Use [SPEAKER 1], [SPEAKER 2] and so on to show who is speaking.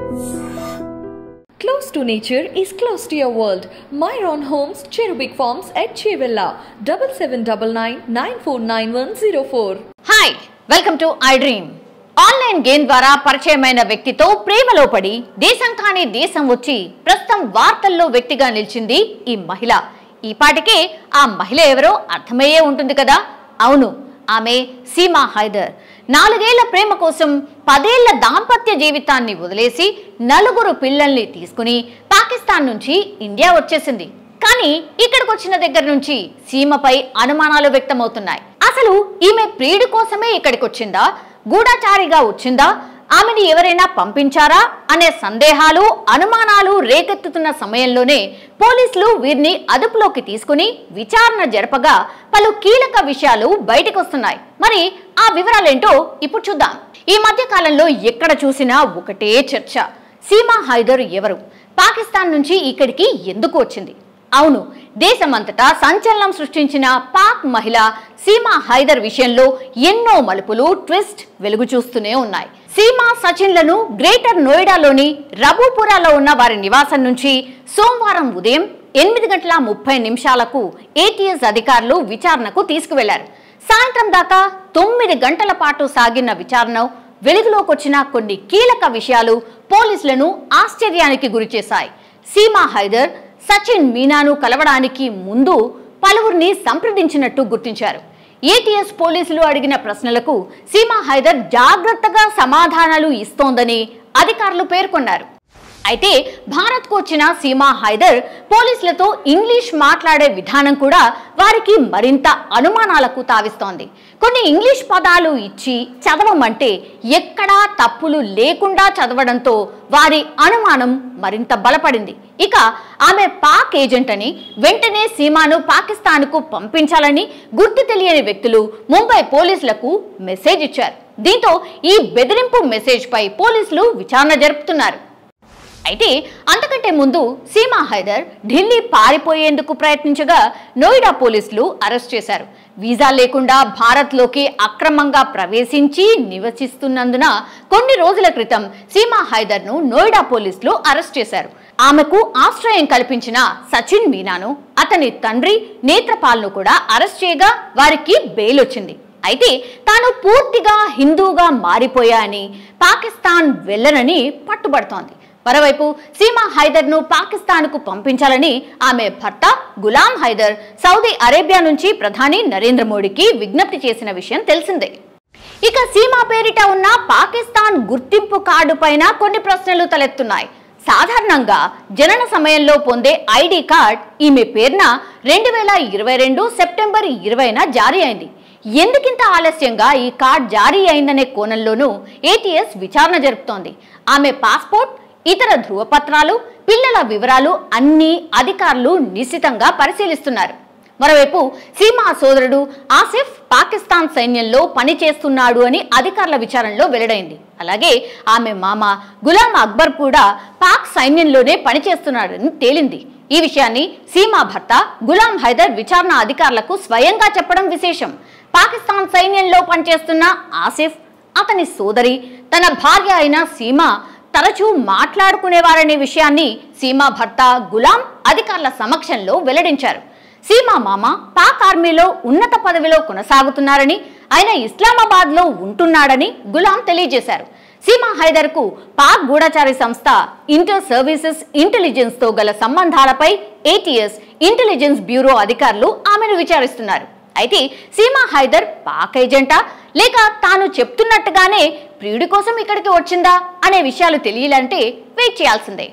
[SPEAKER 1] Close to nature is close to your world. Myron Homes, Cherubic Farms at Chevilla, 7799949104.
[SPEAKER 2] Hi, welcome to I dream. Online game ద్వారా పరిచయమైన వ్యక్తితో ప్రేమలో పడి దేశం కాని దేశం వచ్చి ప్రస్తుతం వార్తల్లో వ్యక్తిగా నిలిచింది ఈ మహిళ. ఈ పాటికే ఆ మహిళ ఎవరో అర్థమయ్యే ఉంటుంది కదా. అవును, ఆమె సీమా హైదర్. 4 ఏళ్ల ప్రేమ కోసం 10 ఏళ్ల దాంపత్య జీవితాన్ని వదిలేసి 4 పిల్లల్ని తీసుకుని పాకిస్తాన్ నుంచి ఇండియా వచ్చేసింది. కానీ ఇక్కడికి వచ్చిన దగ్గర నుంచి సీమపై అనుమానాలు వ్యక్తమవుతున్నాయి. అసలు ఈమె ప్రియుడి కోసమే ఇక్కడికి వచ్చిందా, గూఢచారిగా వచ్చిందా, ఆమెని ఎవరైనా పంపించారా అనే సందేహాలు, అనుమానాలు రేకెత్తుతున్న సమయంలోనే పోలీసులు వీరిని అదుపులోకి తీసుకుని విచారణ జరపగా పలు కీలక విషయాలు బయటకు వస్తున్నాయి. మరి ఆ వివరాలేంటో ఇప్పుడు చూద్దాం. ఈ మధ్య కాలంలో ఎక్కడ చూసినా ఒకటే చర్చ. సీమా హైదర్ ఎవరు, పాకిస్తాన్ నుంచి ఇక్కడికి ఎందుకు వచ్చింది? అవును, దేశమంతటా సంచలనం సృష్టించిన పాక్ మహిళ సీమా హైదర్ విషయంలో ఎన్నో మలుపులు, ట్విస్ట్ వెలుగు చూస్తూనే ఉన్నాయి. సీమా సచిన్లను గ్రేటర్ నోయిడాలోని రబూపురాలో ఉన్న వారి నివాసం నుంచి సోమవారం ఉదయం 8:30 ATS అధికారులు విచారణకు తీసుకువెళ్లారు. సాయంత్రం దాకా 9 గంటల పాటు సాగిన విచారణ వెలుగులోకొచ్చిన కొన్ని కీలక విషయాలు పోలీసులను ఆశ్చర్యానికి గురిచేశాయి. సీమా హైదర్ సచిన్ మీనాను కలవడానికి ముందు పలువురిని సంప్రదించినట్టు గుర్తించారు. ATS పోలీసులు అడిగిన ప్రశ్నలకు సీమా హైదర్ జాగ్రత్తగా సమాధానాలు ఇస్తోందని అధికారులు పేర్కొన్నారు. అయితే భారత్కు వచ్చిన సీమా హైదర్ పోలీసులతో ఇంగ్లీష్ మాట్లాడే విధానం కూడా వారికి మరింత అనుమానాలకు తావిస్తోంది. కొన్ని ఇంగ్లీష్ పదాలు ఇచ్చి చదవమంటే ఎక్కడా తప్పులు లేకుండా చదవడంతో వారి అనుమానం మరింత బలపడింది. ఇక ఆమె పాక్ ఏజెంట్ అని, వెంటనే సీమాను పాకిస్తాన్కు పంపించాలని గుర్తు తెలియని వ్యక్తులు ముంబై పోలీసులకు మెసేజ్ ఇచ్చారు. దీంతో ఈ బెదిరింపు మెసేజ్ పై పోలీసులు విచారణ జరుపుతున్నారు. అయితే అంతకంటే ముందు సీమా హైదర్ ఢిల్లీ పారిపోయేందుకు ప్రయత్నించగా నోయిడా పోలీసులు అరెస్ట్ చేశారు. వీసా లేకుండా భారత్లోకి అక్రమంగా ప్రవేశించి నివసిస్తున్నందున కొన్ని రోజుల క్రితం సీమా హైదర్ను నోయిడా పోలీసులు అరెస్ట్ చేశారు. ఆమెకు ఆశ్రయం కల్పించిన సచిన్ మీనాను, అతని తండ్రి నేత్రపాల్ను కూడా అరెస్ట్ చేయగా వారికి బెయిల్ వచ్చింది. అయితే తాను పూర్తిగా హిందూగా మారిపోయా అని, పాకిస్తాన్ వెళ్లనని పట్టుబడుతోంది. మరోవైపు సీమా హైదర్ను పాకిస్తాన్కు పంపించాలని ఆమె భర్త గులాం హైదర్ సౌదీ అరేబియా నుంచి ప్రధాని నరేంద్ర మోడీకి విజ్ఞప్తి చేసిన విషయం తెలిసిందే. ఇక సీమా పేరిట ఉన్న పాకిస్తాన్ గుర్తింపు కార్డు పైన కొన్ని ప్రశ్నలు తలెత్తున్నాయి. సాధారణంగా జనన సమయంలో పొందే ఐడి కార్డ్ ఈమె పేరున 2022 సెప్టెంబర్ 20న జారీ అయింది. ఎందుకింత ఆలస్యంగా ఈ కార్డ్ జారీ అయిందనే కోణంలోనూ ATS విచారణ జరుపుతోంది. ఆమె పాస్పోర్ట్, ఇతర ధృవపత్రాలు, పిల్లల వివరాలు అన్ని అధికారులు నిశితంగా పరిశీలిస్తున్నారు. మరోవైపు సీమా సోదరుడు ఆసిఫ్ పాకిస్తాన్ సైన్యంలో పనిచేస్తున్నాడు అని అధికారుల విచారణలో వెల్లడైంది. అలాగే ఆమె మామ గులాం అక్బర్ కూడా పాక్ సైన్యంలోనే పనిచేస్తున్నాడని తేలింది. ఈ విషయాన్ని సీమా భర్త గులాం హైదర్ విచారణ అధికారులకు స్వయంగా చెప్పడం విశేషం. పాకిస్తాన్ సైన్యంలో పనిచేస్తున్న ఆసిఫ్, అతని సోదరి, తన భార్య అయిన సీమా తరచూ మాట్లాడుకునేవారనే విషయాన్ని సీమా భర్త గులాం అధికారుల సమక్షంలో వెల్లడించారు. సీమా మామ పాక్ ఆర్మీలో ఉన్నత పదవిలో కొనసాగుతున్నారని, ఆయన ఇస్లామాబాద్ లో ఉంటున్నాడని గులాం తెలియజేశారు. సీమా హైదర్ కు పాక్ గూఢచారి సంస్థ ఇంటర్ సర్వీసెస్ ఇంటెలిజెన్స్ తో గల సంబంధాలపై ATS ఇంటెలిజెన్స్ బ్యూరో అధికారులు ఆమెను విచారిస్తున్నారు. అయితే సీమా హైదర్ పాక్ ఏజెంటా, లేక తాను చెప్తున్నట్టుగానే ప్రియుడి కోసం ఇక్కడికి వచ్చిందా అనే విషయాలు తెలియాలంటే వెయిట్ చేయాల్సిందే.